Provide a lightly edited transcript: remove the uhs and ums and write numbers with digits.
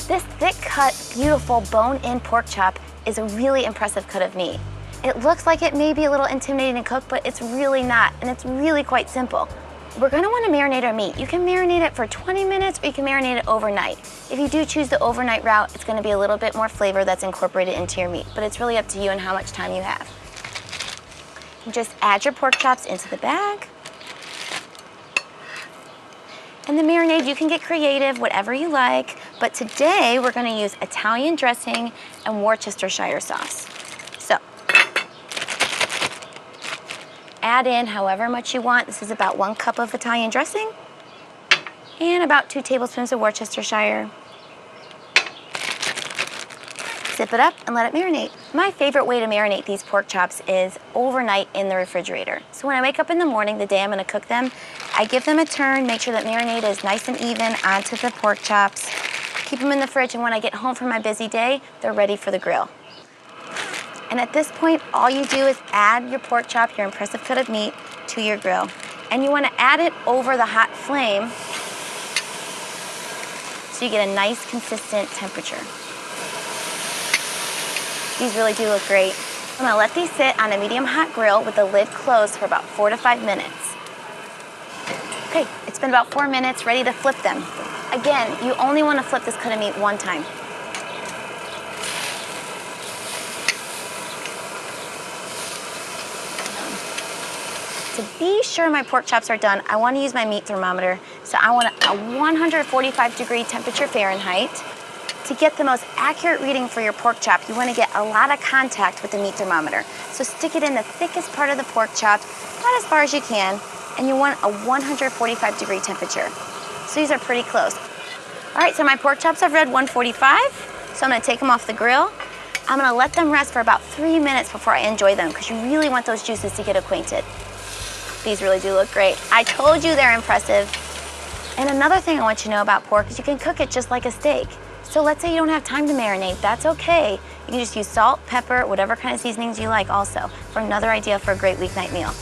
This thick cut, beautiful bone-in pork chop is a really impressive cut of meat. It looks like it may be a little intimidating to cook, but it's really not, and it's really quite simple. We're gonna wanna marinate our meat. You can marinate it for 20 minutes or you can marinate it overnight. If you do choose the overnight route, it's gonna be a little bit more flavor that's incorporated into your meat, but it's really up to you and how much time you have. You just add your pork chops into the bag. And the marinade, you can get creative, whatever you like, but today we're gonna use Italian dressing and Worcestershire sauce. So, add in however much you want. This is about 1 cup of Italian dressing and about 2 tablespoons of Worcestershire. Zip it up and let it marinate. My favorite way to marinate these pork chops is overnight in the refrigerator. So when I wake up in the morning, the day I'm gonna cook them, I give them a turn, make sure that marinade is nice and even onto the pork chops, keep them in the fridge, and when I get home from my busy day, they're ready for the grill. And at this point, all you do is add your pork chop, your impressive cut of meat, to your grill. And you wanna add it over the hot flame so you get a nice, consistent temperature. These really do look great. I'm gonna let these sit on a medium hot grill with the lid closed for about 4 to 5 minutes. Okay, it's been about 4 minutes, ready to flip them. Again, you only wanna flip this cut of meat 1 time. To be sure my pork chops are done, I wanna use my meat thermometer. So I want a 145-degree temperature Fahrenheit. To get the most accurate reading for your pork chop, you want to get a lot of contact with the meat thermometer. So stick it in the thickest part of the pork chop, not as far as you can, and you want a 145-degree temperature. So these are pretty close. All right, so my pork chops have read 145, so I'm gonna take them off the grill. I'm gonna let them rest for about 3 minutes before I enjoy them, because you really want those juices to get acquainted. These really do look great. I told you they're impressive. And another thing I want you to know about pork is you can cook it just like a steak. So let's say you don't have time to marinate, that's okay. You can just use salt, pepper, whatever kind of seasonings you like also, for another idea for a great weeknight meal.